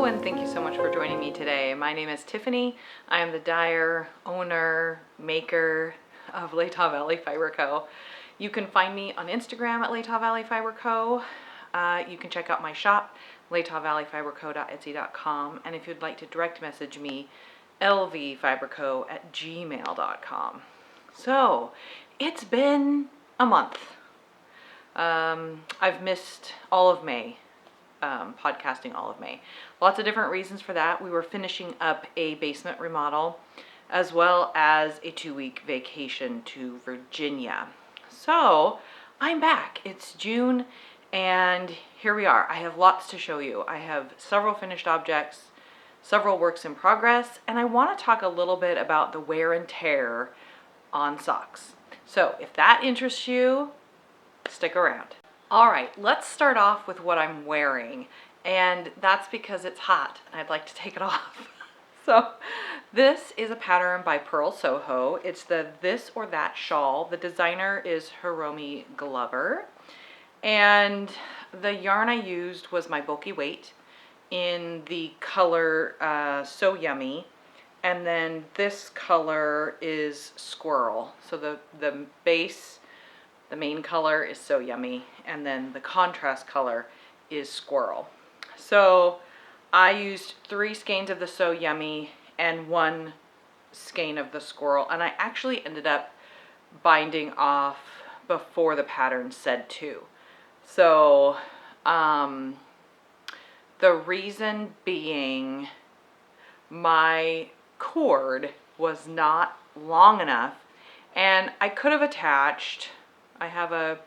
Hello, and thank you so much for joining me today. My name is Tiffany. I am the dyer, owner, maker of Latah Valley Fiber Co. You can find me on Instagram at Latah Valley Fiber Co. You can check out my shop, latahvalleyfiberco.etsy.com, and if you'd like to direct message me, lvfiberco@gmail.com. So, it's been a month. I've missed all of May. Podcasting all of May. Lots of different reasons for that. We were finishing up a basement remodel as well as a 2-week vacation to Virginia. So I'm back. It's June and here we are. I have lots to show you. I have several finished objects, several works in progress, and I want to talk a little bit about the wear and tear on socks. So if that interests you, stick around. All right, let's start off with what I'm wearing, and that's because it's hot and I'd like to take it off. So this is a pattern by Purl Soho. It's the This or That Shawl. The designer is Hiromi Glover, and the yarn I used was my bulky weight in the color So Yummy, and then this color is Squirrel. So the base, the main color is So Yummy, and then the contrast color is Squirrel. So I used 3 skeins of the So Yummy and 1 skein of the Squirrel, and I actually ended up binding off before the pattern said to. So the reason being, my cord was not long enough, and I could have attached, I have a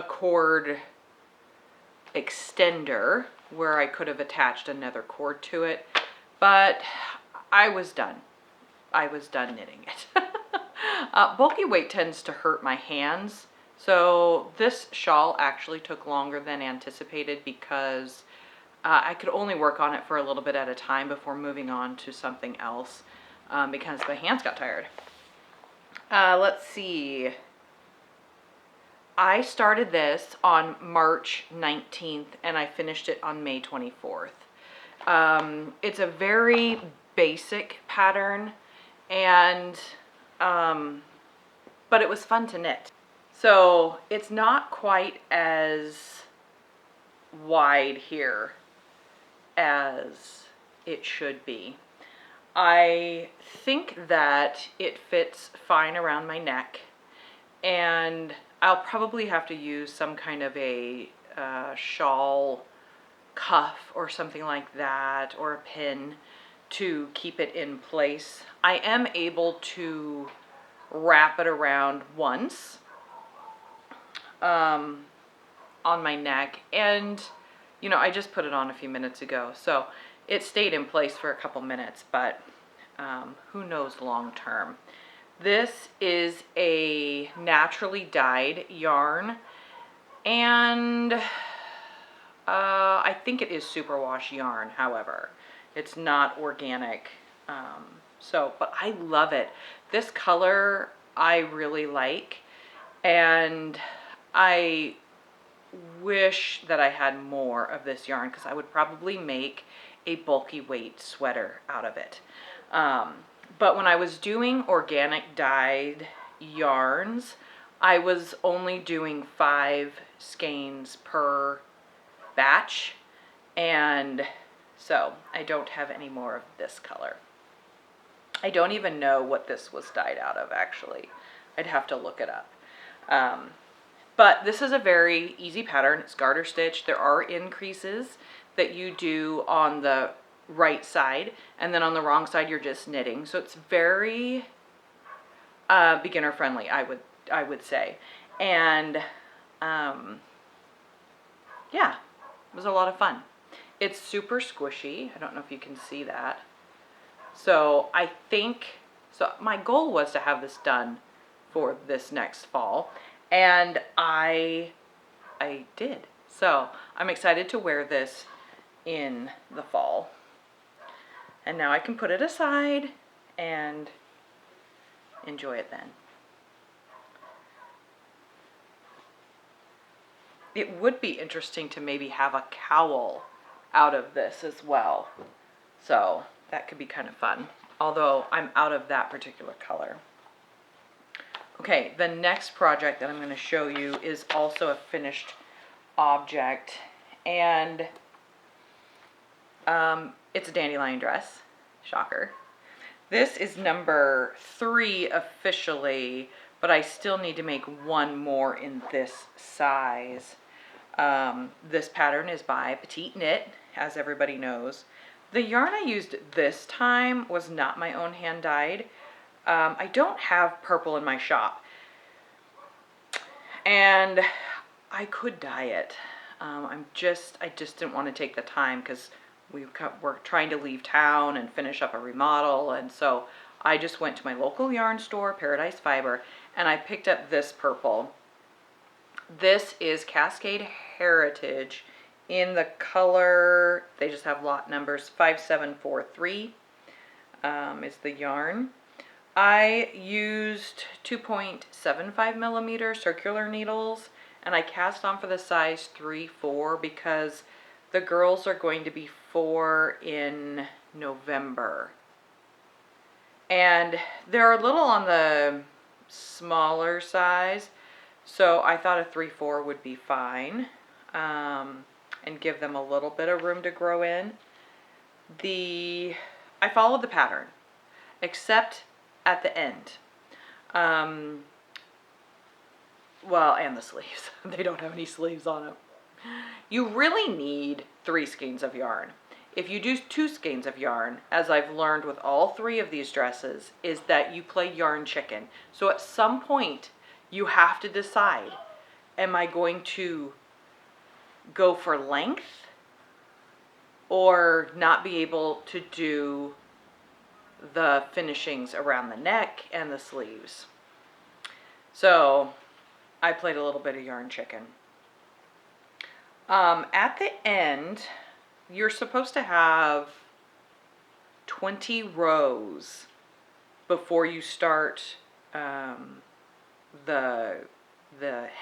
cord extender where I could have attached another cord to it, but I was done. I was done knitting it. Bulky weight tends to hurt my hands, so this shawl actually took longer than anticipated because I could only work on it for a little bit at a time before moving on to something else because my hands got tired. Let's see. I started this on March 19th and I finished it on May 24th. It's a very basic pattern, and but it was fun to knit. So it's not quite as wide here as it should be. I think that it fits fine around my neck, and I'll probably have to use some kind of a shawl cuff or something like that, or a pin to keep it in place. I am able to wrap it around once on my neck, and you know, I just put it on a few minutes ago, so it stayed in place for a couple minutes, but who knows long term. This is a naturally dyed yarn, and I think it is superwash yarn, however. It's not organic, but I love it. This color I really like, and I wish that I had more of this yarn because I would probably make a bulky weight sweater out of it. But when I was doing organic dyed yarns, I was only doing 5 skeins per batch, and so I don't have any more of this color. I don't even know what this was dyed out of, actually. I'd have to look it up. But this is a very easy pattern. It's garter stitch. There are increases that you do on the right side, and then on the wrong side you're just knitting. So it's very beginner friendly, I would say. And yeah, it was a lot of fun. It's super squishy. I don't know if you can see that. So I think, so my goal was to have this done for this next fall, and I did. So I'm excited to wear this in the fall. And now I can put it aside and enjoy it then. It would be interesting to maybe have a cowl out of this as well. So that could be kind of fun, although I'm out of that particular color. Okay, the next project that I'm going to show you is also a finished object, and it's a dandelion dress. Shocker. This is number 3 officially, but I still need to make one more in this size. This pattern is by Petite Knit, as everybody knows. The yarn I used this time was not my own hand dyed. I don't have purple in my shop, and I could dye it. I just didn't want to take the time because we're trying to leave town and finish up a remodel, and so I just went to my local yarn store, Paradise Fiber, and I picked up this purple. This is Cascade Heritage in the color, they just have lot numbers, 5743 is the yarn. I used 2.75 millimeter circular needles, and I cast on for the size 3-4 because the girls are going to be 4 in November. And they're a little on the smaller size, so I thought a 3-4 would be fine, and give them a little bit of room to grow in. I followed the pattern, except at the end. Well, and the sleeves. They don't have any sleeves on them. You really need 3 skeins of yarn. If you do 2 skeins of yarn, as I've learned with all 3 of these dresses, is that you play yarn chicken. So at some point, you have to decide, am I going to go for length or not be able to do the finishings around the neck and the sleeves? So I played a little bit of yarn chicken. At the end, you're supposed to have 20 rows before you start the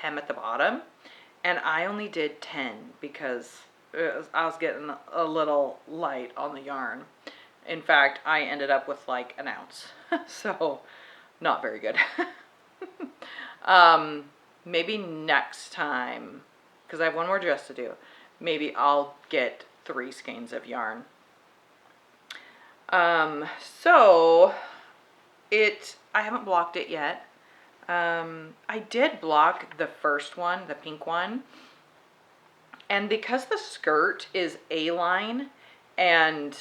hem at the bottom, and I only did 10 because I was getting a little light on the yarn. In fact, I ended up with like an ounce, so not very good. Maybe next time, because I have one more dress to do, maybe I'll get 3 skeins of yarn. So I haven't blocked it yet. I did block the first one, the pink one, and because the skirt is A-line and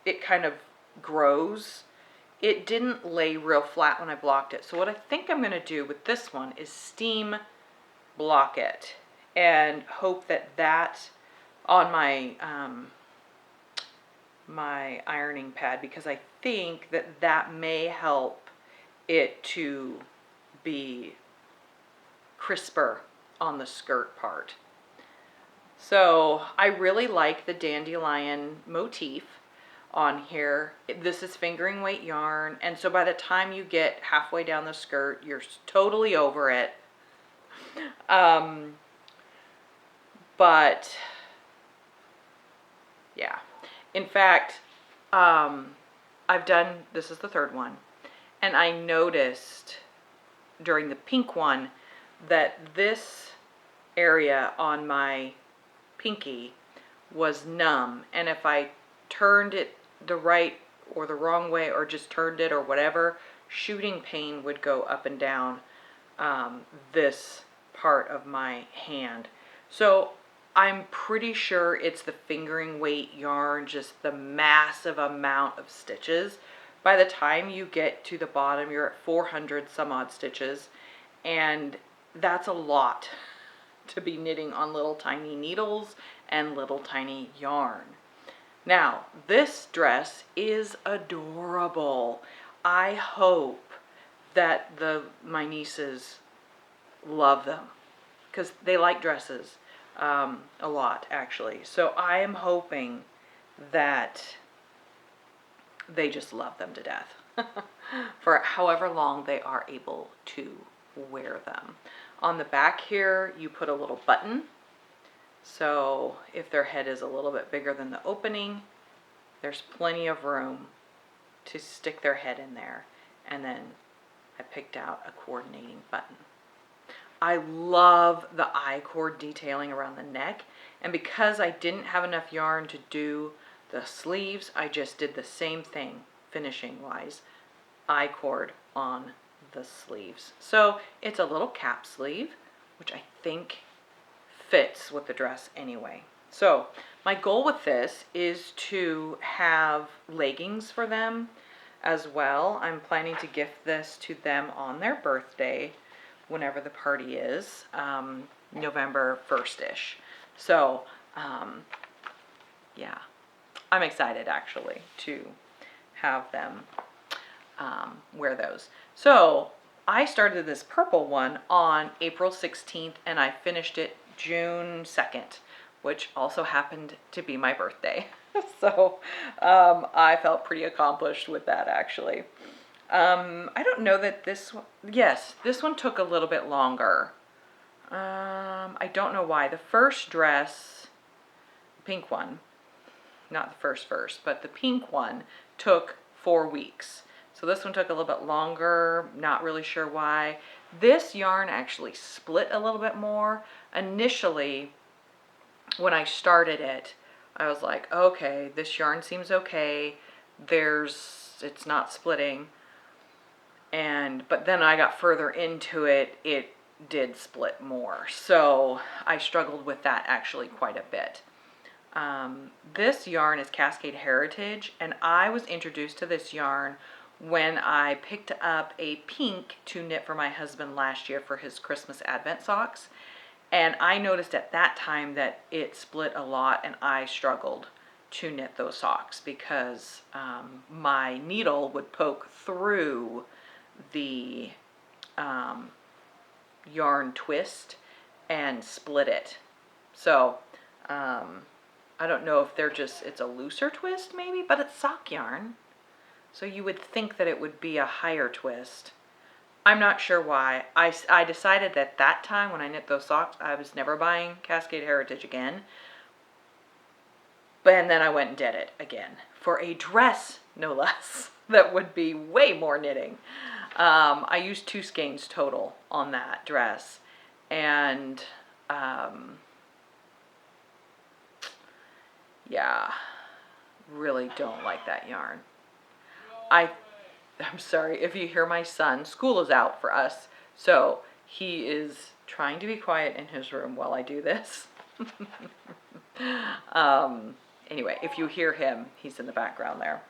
it kind of grows, it didn't lay real flat when I blocked it. So what I think I'm going to do with this one is steam block it and hope that on my my ironing pad, because I think that may help it to be crisper on the skirt part. So I really like the dandelion motif on here. This is fingering weight yarn, and so by the time you get halfway down the skirt, you're totally over it. But yeah, in fact, I've done, this is the 3rd one, and I noticed during the pink one that this area on my pinky was numb, and if I turned it the right or the wrong way or just turned it or whatever, shooting pain would go up and down this part of my hand. So I'm pretty sure it's the fingering weight yarn, just the massive amount of stitches. By the time you get to the bottom, you're at 400 some odd stitches, and that's a lot to be knitting on little tiny needles and little tiny yarn. Now, this dress is adorable. I hope that my nieces love them, because they like dresses a lot, actually. So I am hoping that they just love them to death for however long they are able to wear them. On the back here, you put a little button So if their head is a little bit bigger than the opening, there's plenty of room to stick their head in there. And then I picked out a coordinating button. I love the I-cord detailing around the neck, and because I didn't have enough yarn to do the sleeves, I just did the same thing finishing wise, I-cord on the sleeves. So it's a little cap sleeve, which I think fits with the dress anyway. So my goal with this is to have leggings for them as well. I'm planning to gift this to them on their birthday, whenever the party is, November 1st-ish. So, yeah, I'm excited actually to have them wear those. So I started this purple one on April 16th and I finished it June 2nd, which also happened to be my birthday. So I felt pretty accomplished with that actually. I don't know that this one, yes, this one took a little bit longer. I don't know why. The first dress, pink one, not the first, but the pink one took 4 weeks. So this one took a little bit longer, not really sure why. This yarn actually split a little bit more. Initially, when I started it, I was like, okay, this yarn seems okay. It's not splitting. But then I got further into it, it did split more. So I struggled with that actually quite a bit. This yarn is Cascade Heritage, and I was introduced to this yarn when I picked up a pink to knit for my husband last year for his Christmas Advent socks. And I noticed at that time that it split a lot and I struggled to knit those socks because my needle would poke through the yarn twist and split it. So I don't know if it's a looser twist maybe, but it's sock yarn. So you would think that it would be a higher twist. I'm not sure why. I decided at that time when I knit those socks, I was never buying Cascade Heritage again. And then I went and did it again for a dress, no less, that would be way more knitting. I used 2 skeins total on that dress, and yeah, really don't like that yarn. I'm sorry if you hear my son. School is out for us, so he is trying to be quiet in his room while I do this. Anyway, if you hear him, he's in the background there.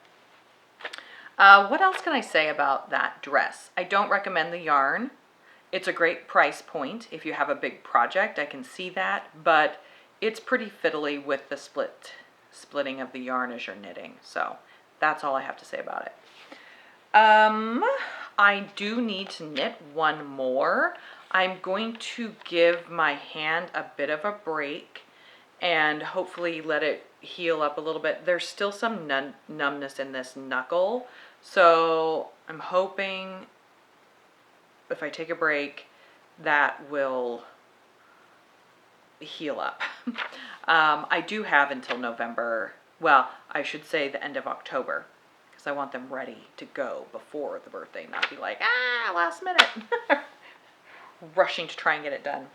What else can I say about that dress? I don't recommend the yarn. It's a great price point if you have a big project. I can see that, but it's pretty fiddly with the splitting of the yarn as you're knitting. So that's all I have to say about it. I do need to knit one more. I'm going to give my hand a bit of a break and hopefully let it heal up a little bit. There's still some numbness in this knuckle, so I'm hoping if I take a break that will heal up. I do have until November, well, I should say the end of October, because I want them ready to go before the birthday, not be like, last minute, rushing to try and get it done.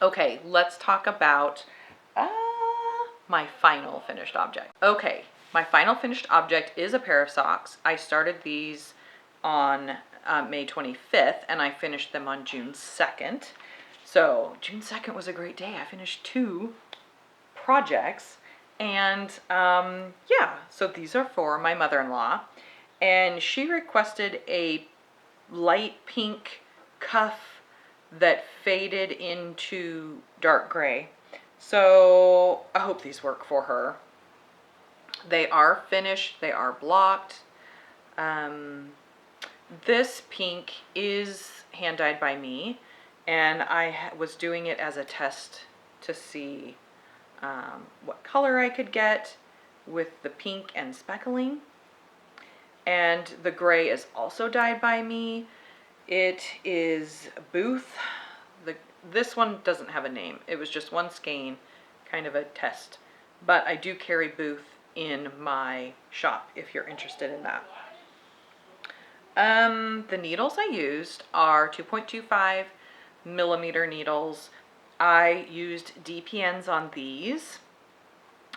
Okay, let's talk about my final finished object. Okay, my final finished object is a pair of socks. I started these on May 25th, and I finished them on June 2nd. So June 2nd was a great day. I finished 2 projects. And yeah, so these are for my mother-in-law, and she requested a light pink cuff that faded into dark gray. So I hope these work for her. They are finished, they are blocked. This pink is hand dyed by me, and I was doing it as a test to see what color I could get with the pink and speckling. And the gray is also dyed by me. It is Booth. this one doesn't have a name. It was just one skein, kind of a test. But I do carry booth in my shop if you're interested in that. The needles I used are 2.25 millimeter needles. I used DPNs on these.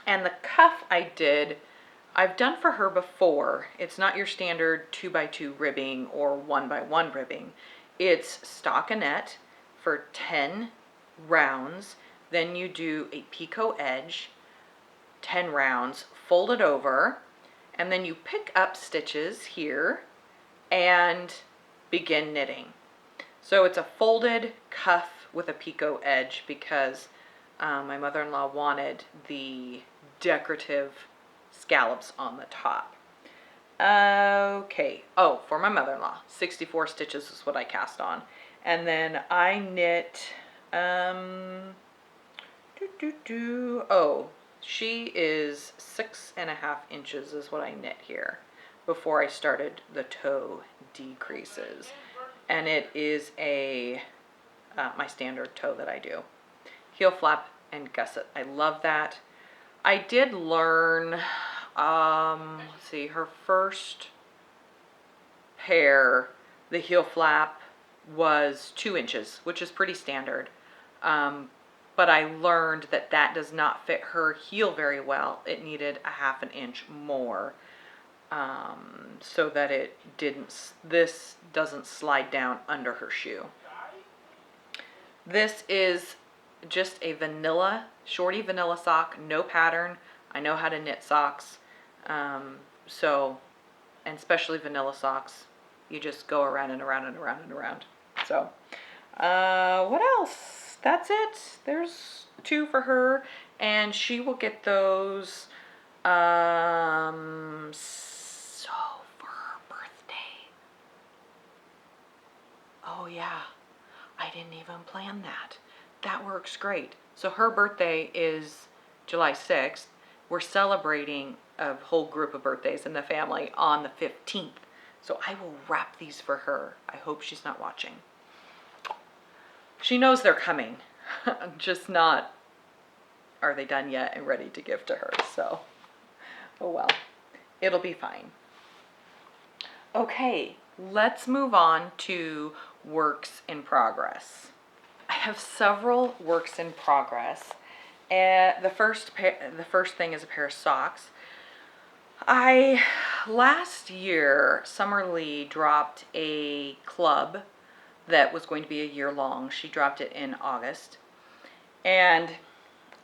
And the cuff I've done for her before. It's not your standard 2x2 ribbing or 1x1 ribbing. It's stockinette for 10 rounds. Then you do a picot edge, 10 rounds, fold it over, and then you pick up stitches here and begin knitting. So it's a folded cuff with a picot edge because my mother-in-law wanted the decorative scallops on the top. Okay, oh, for my mother-in-law, 64 stitches is what I cast on. And then I knit, she is 6.5 inches is what I knit here before I started the toe decreases. And it is my standard toe that I do. Heel flap and gusset. I love that. I did learn, let's see, her first pair, the heel flap was 2 inches, which is pretty standard. But I learned that does not fit her heel very well. It needed a 1/2 inch more, so that this doesn't slide down under her shoe. This is just a vanilla, Shorty vanilla sock, no pattern. I know how to knit socks, and especially vanilla socks, you just go around and around and around and around. So, what else? That's it. There's 2 for her, and she will get those, for her birthday. Oh yeah, I didn't even plan that. That works great. So her birthday is July 6th. We're celebrating a whole group of birthdays in the family on the 15th. So I will wrap these for her. I hope she's not watching. She knows they're coming. Just not, are they done yet and ready to give to her. So, oh well. It'll be fine. Okay, let's move on to works in progress. I have several works in progress. The first thing is a pair of socks. Last year, Summer Lee dropped a club that was going to be a year long. She dropped it in August. And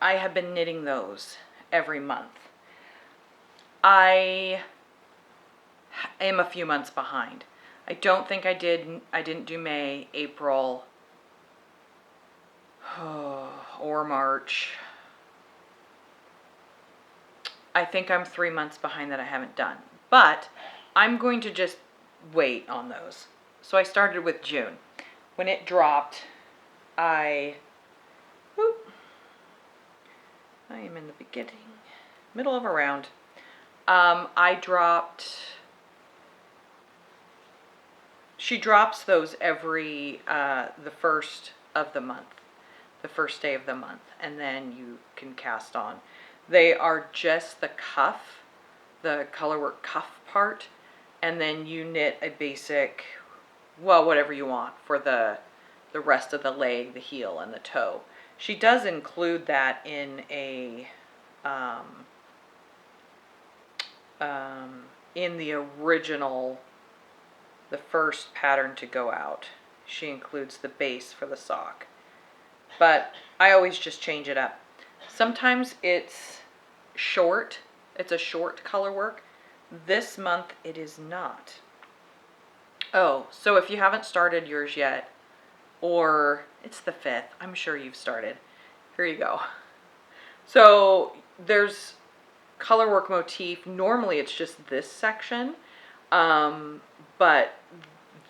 I have been knitting those every month. I am a few months behind. I don't think I didn't do May, April, or March. I think I'm 3 months behind that I haven't done. But I'm going to just wait on those. So I started with June. When it dropped, I am in the middle of a round. She drops those every, the first of the month, the first day of the month, and then you can cast on. They are just the cuff, the Colorwork cuff part, and then you knit a basic, well, whatever you want for the rest of the leg, the heel, and the toe. She does include that in in the original, the first pattern to go out. She includes the base for the sock. But I always just change it up. Sometimes it's short. It's a short color work. This month it is not. Oh, so if you haven't started yours yet, or it's the 5th, I'm sure you've started. Here you go. So there's Colorwork motif. Normally it's just this section, but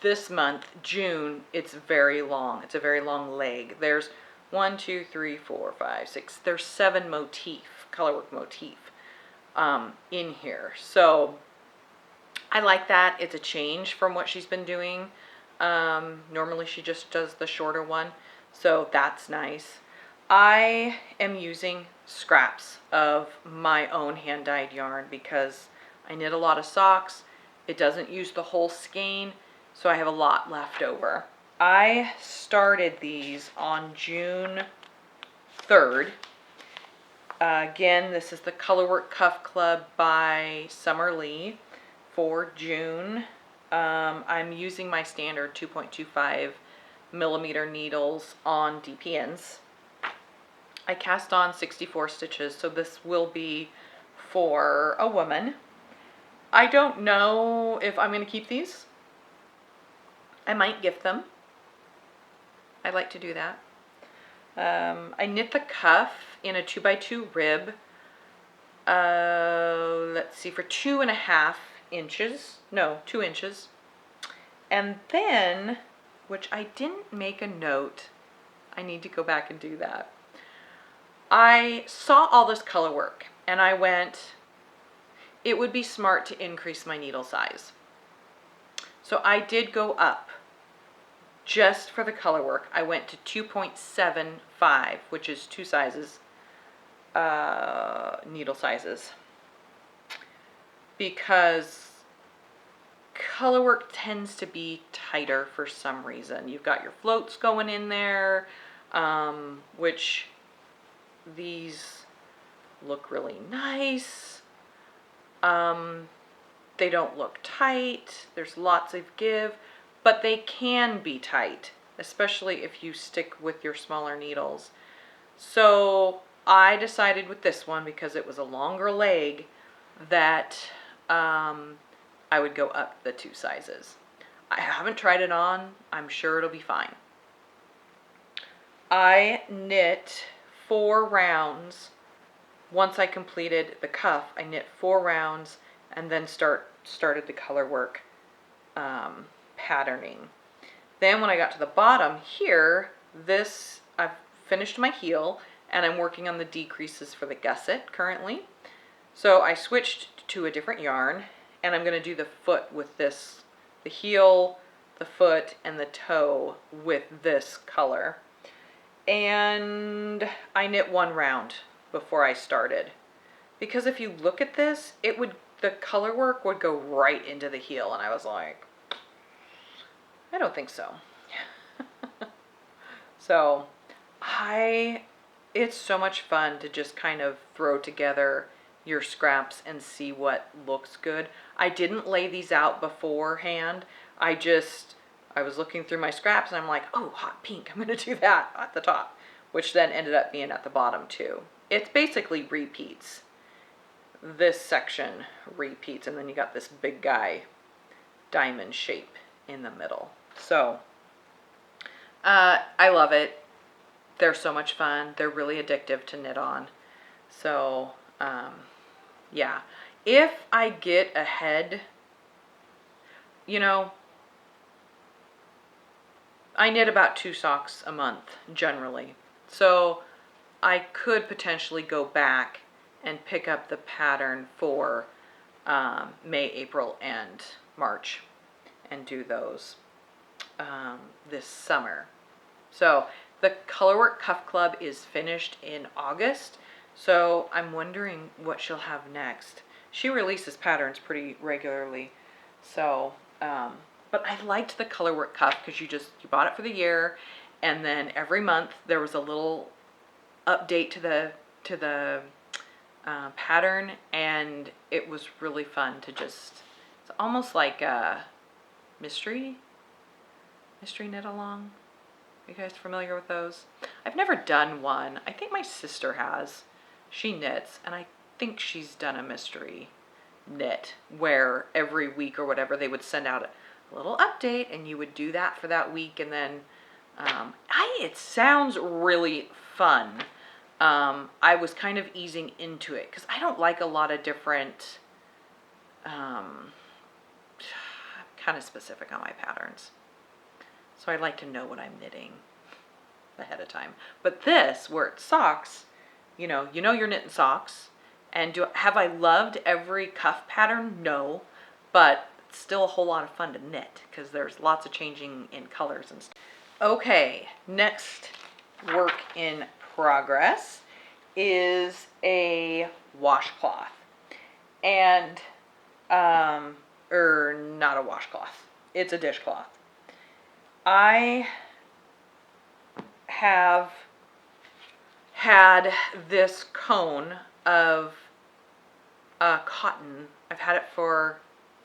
this month, June, it's very long. It's a very long leg. There's 1, 2, 3, 4, 5, 6. There's 7 motif, Colorwork motif, in here. So I like that. It's a change from what she's been doing. Normally she just does the shorter one. So that's nice. I am using scraps of my own hand-dyed yarn because I knit a lot of socks. It doesn't use the whole skein, so I have a lot left over. I started these on June 3rd. Again, this is the Colorwork Cuff Club by Summer Lee for June. I'm using my standard 2.25 millimeter needles on DPNs. I cast on 64 stitches, so this will be for a woman. I don't know if I'm going to keep these. I might gift them. I like to do that. I knit the cuff in a 2x2 rib. Let's see, for 2.5 inches. No, 2 inches. And then, which I didn't make a note, I need to go back and do that. I saw all this color work and I went, it would be smart to increase my needle size. So I did go up just for the color work. I went to 2.75, which is 2 sizes, needle sizes, because color work tends to be tighter for some reason. You've got your floats going in there, which these look really nice. They don't look tight. There's lots of give, but they can be tight, especially if you stick with your smaller needles. So I decided with this one, because it was a longer leg, that I would go up the 2 sizes. I haven't tried it on. I'm sure it'll be fine. I knit 4 rounds. Once I completed the cuff, I knit 4 rounds and then started the color work patterning. Then when I got to the bottom here, I've finished my heel and I'm working on the decreases for the gusset currently. So I switched to a different yarn and I'm going to do the foot with this, the heel, the foot, and the toe with this color. And I knit 1 round before I started, because if you look at this, the color work would go right into the heel, and I was like, I don't think so. So it's so much fun to just kind of throw together your scraps and see what looks good. I didn't lay these out beforehand. I was looking through my scraps and I'm like, oh, hot pink, I'm going to do that at the top, which then ended up being at the bottom too. It's basically repeats. This section repeats, and then you got this big guy diamond shape in the middle. So I love it. They're so much fun. They're really addictive to knit on. So yeah, if I get ahead, you know, I knit about 2 socks a month generally. So I could potentially go back and pick up the pattern for May, April, and March and do those this summer. So the Colorwork Cuff Club is finished in August, so I'm wondering what she'll have next. She releases patterns pretty regularly, so but I liked the Colorwork Cuff because you bought it for the year, and then every month there was a little update to the pattern, and it was really fun to it's almost like a mystery knit along. Are you guys familiar with those? I've never done one. I think my sister has. She knits, and I think she's done a mystery knit where every week or whatever they would send out a little update, and you would do that for that week, and then it sounds really fun. I was kind of easing into it because I don't like a lot of different, I'm kind of specific on my patterns. So I like to know what I'm knitting ahead of time. But this, where it's socks, you know you're knitting socks. And have I loved every cuff pattern? No, but it's still a whole lot of fun to knit because there's lots of changing in colors and stuff. Okay, next work in progress is a washcloth. And, or not a washcloth. It's a dishcloth. I have had this cone of cotton. I've had it for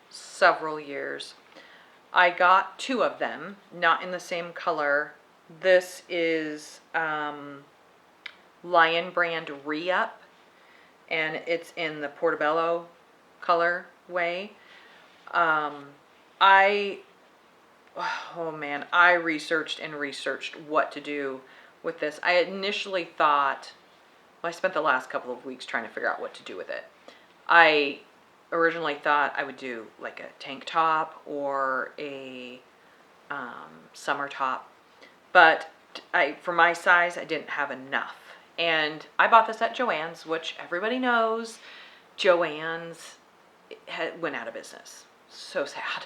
several years. I got 2 of them, not in the same color. This is Lion Brand Re-Up, and it's in the Portabello color way. I researched and researched what to do with this. I initially thought, well, I spent the last couple of weeks trying to figure out what to do with it. I originally thought I would do like a tank top or a summer top, but for my size, I didn't have enough. And I bought this at Joann's, which everybody knows, Joann's went out of business. So sad.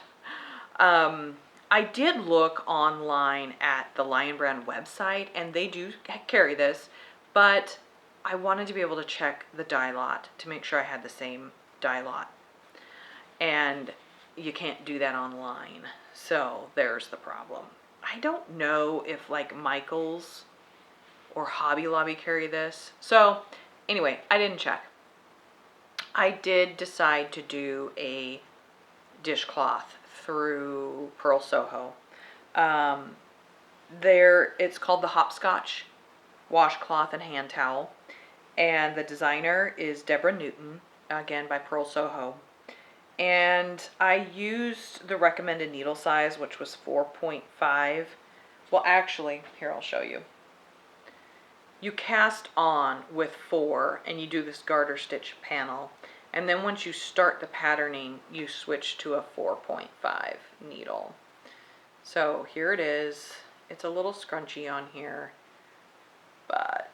I did look online at the Lion Brand website, and they do carry this, but I wanted to be able to check the dye lot to make sure I had the same dye lot. And you can't do that online. So there's the problem. I don't know if like Michael's or Hobby Lobby carry this. So anyway, I didn't check. I did decide to do a dishcloth through Purl Soho. It's called the Hopscotch Washcloth and Hand Towel. And the designer is Deborah Newton, again by Purl Soho. And I used the recommended needle size, which was 4.5. Well, actually, here I'll show you. You cast on with 4 and you do this garter stitch panel. And then once you start the patterning, you switch to a 4.5 needle. So here it is. It's a little scrunchy on here, but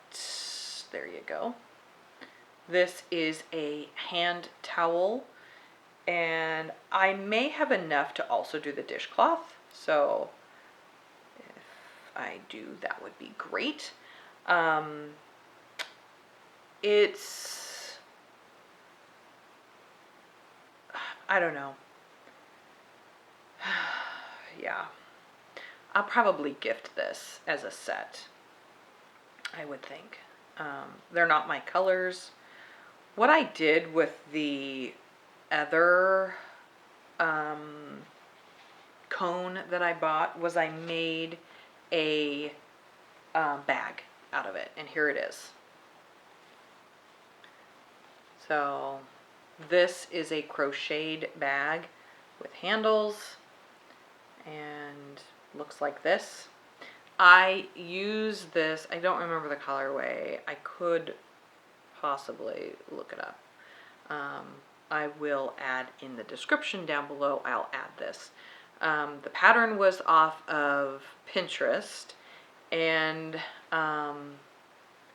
there you go. This is a hand towel, and I may have enough to also do the dishcloth. So if I do, that would be great. I don't know. Yeah. I'll probably gift this as a set, I would think. They're not my colors. What I did with the other cone that I bought was I made a bag out of it, and here it is. So this is a crocheted bag with handles and looks like this. I use this, I don't remember the colorway. I could possibly look it up. I will add in the description down below, I'll add this. The pattern was off of Pinterest, and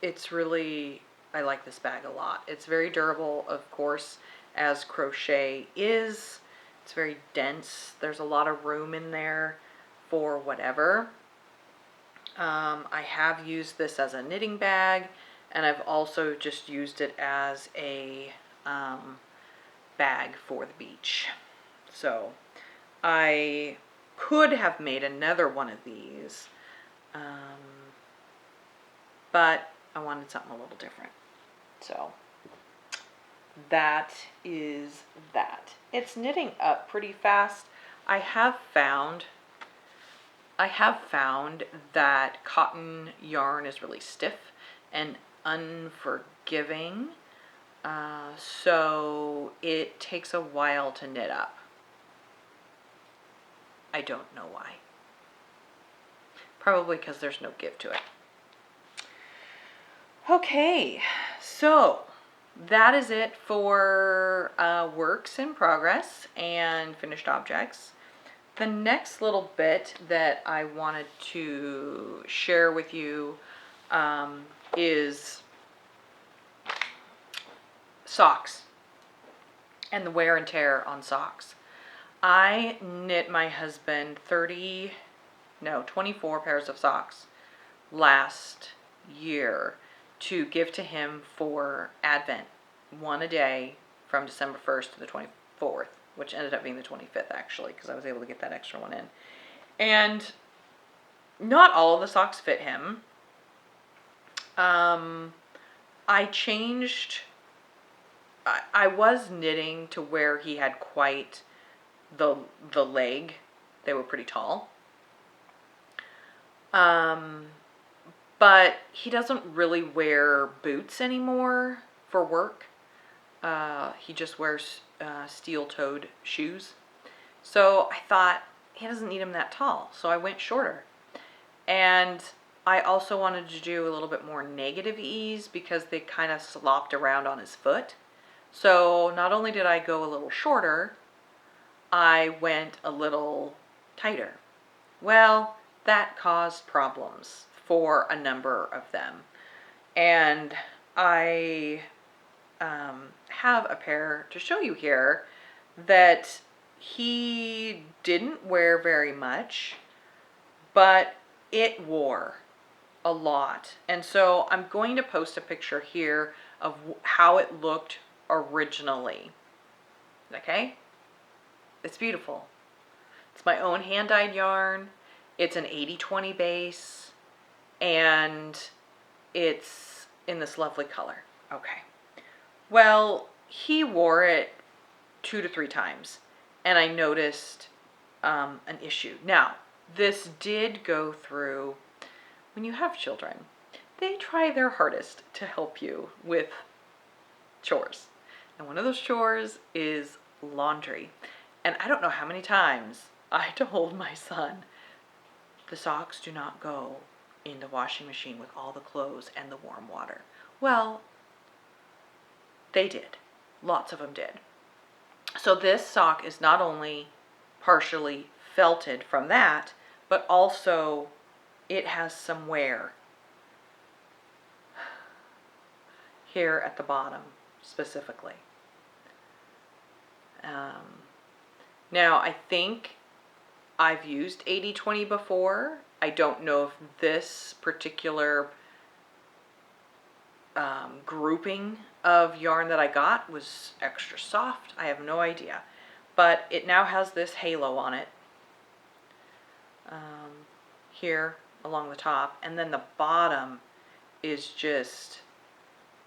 it's really, I like this bag a lot. It's very durable, of course, as crochet is. It's very dense. There's a lot of room in there for whatever. I have used this as a knitting bag, and I've also just used it as a bag for the beach. So I could have made another one of these, but I wanted something a little different. So that is that. It's knitting up pretty fast. I have found that cotton yarn is really stiff and unforgiving, so it takes a while to knit up. I don't know why. Probably because there's no give to it. Okay, so that is it for works in progress and finished objects. The next little bit that I wanted to share with you is socks and the wear and tear on socks. I knit my husband 24 pairs of socks last year to give to him for Advent, one a day from December 1st to the 24th, which ended up being the 25th actually, because I was able to get that extra one in. And not all of the socks fit him. I changed, I was knitting to where he had quite the leg. They were pretty tall. But he doesn't really wear boots anymore for work. He just wears steel-toed shoes. So I thought, he doesn't need him that tall. So I went shorter. And I also wanted to do a little bit more negative ease because they kind of slopped around on his foot. So not only did I go a little shorter, I went a little tighter. Well, that caused problems for a number of them. And I have a pair to show you here that he didn't wear very much, but it wore a lot. And so I'm going to post a picture here of how it looked originally. Okay? It's beautiful. It's my own hand-dyed yarn. It's an 80/20 base, and it's in this lovely color. Okay. Well, he wore it 2 to 3 times, and I noticed an issue. Now, this did go through, when you have children, they try their hardest to help you with chores. And one of those chores is laundry. And I don't know how many times I told my son, the socks do not go in the washing machine with all the clothes and the warm water. Well, they did. Lots of them did. So this sock is not only partially felted from that, but also it has some wear here at the bottom specifically. Now I think I've used 80/20 before. I don't know if this particular grouping of yarn that I got was extra soft. I have no idea. But it now has this halo on it here along the top. And then the bottom is just,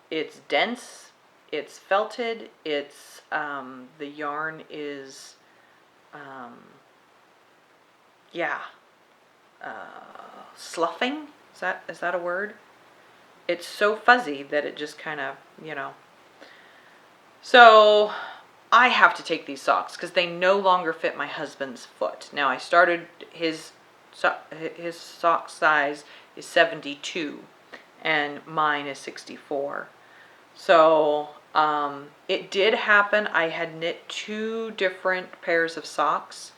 it's dense, it's felted, it's, the yarn is, sloughing. Is that a word? It's so fuzzy that it just kind of, So I have to take these socks because they no longer fit my husband's foot. Now I started his sock size is 72 and mine is 64. So it did happen. I had knit 2 different pairs of socks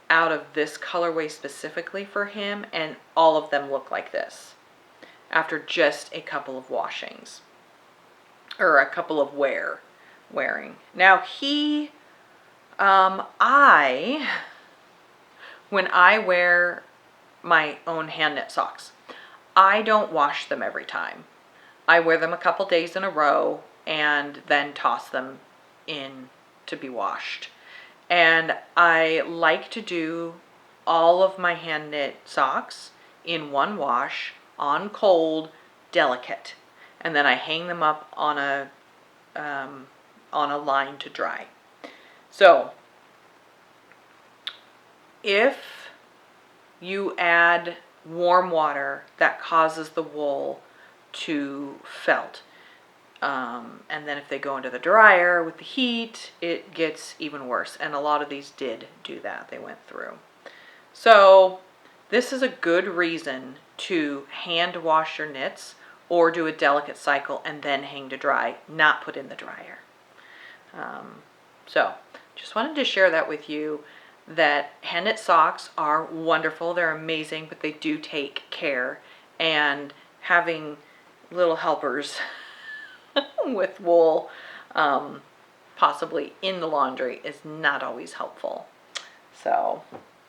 out of this colorway specifically for him, and all of them look like this after just a couple of washings or a couple of wearing. Now when I wear my own hand knit socks, I don't wash them every time. I wear them a couple days in a row and then toss them in to be washed. And I like to do all of my hand knit socks in one wash on cold, delicate. And then I hang them up on a line to dry. So if you add warm water, that causes the wool to felt. And then if they go into the dryer with the heat, it gets even worse. And a lot of these did do that. They went through. So this is a good reason to hand wash your knits or do a delicate cycle and then hang to dry, not put in the dryer. So just wanted to share that with you, that hand knit socks are wonderful. They're amazing, but they do take care. And having little helpers with wool possibly in the laundry is not always helpful. So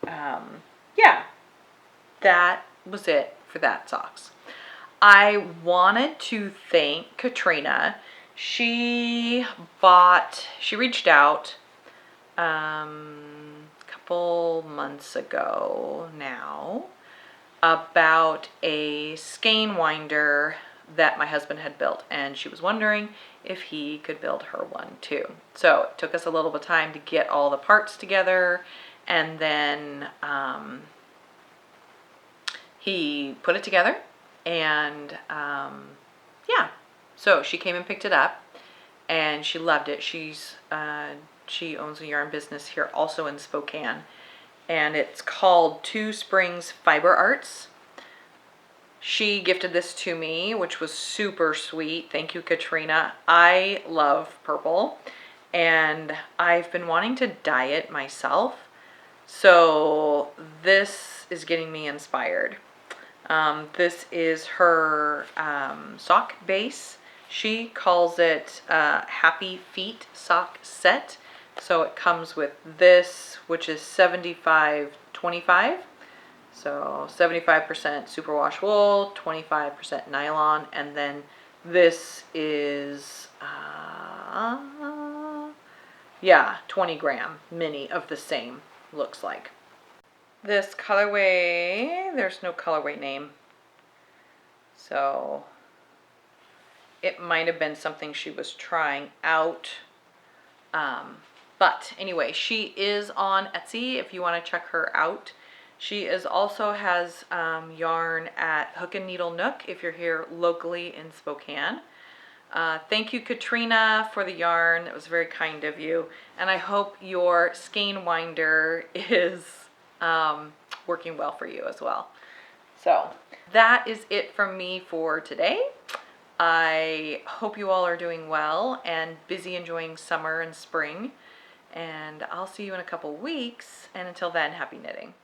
yeah, that was it for that socks. I wanted to thank Katrina. She reached out a couple months ago now about a skein winder that my husband had built, and she was wondering if he could build her one too. So it took us a little bit of time to get all the parts together, and then he put it together, and yeah, so she came and picked it up, and she loved it. She owns a yarn business here also in Spokane, and it's called Two Springs Fiber Arts. She gifted this to me, which was super sweet. Thank you, Katrina. I love purple, and I've been wanting to dye it myself, so this is getting me inspired. This is her sock base. She calls it Happy Feet sock set. So it comes with this, which is 75-25. So 75% superwash wool, 25% nylon, and then this is, 20 gram mini of the same, looks like. This colorway, there's no colorway name. So it might have been something she was trying out. But anyway, she is on Etsy if you want to check her out. She also has yarn at Hook and Needle Nook if you're here locally in Spokane. Thank you, Katrina, for the yarn. That was very kind of you. And I hope your skein winder is working well for you as well. So that is it from me for today. I hope you all are doing well and busy enjoying summer and spring. And I'll see you in a couple weeks. And until then, happy knitting.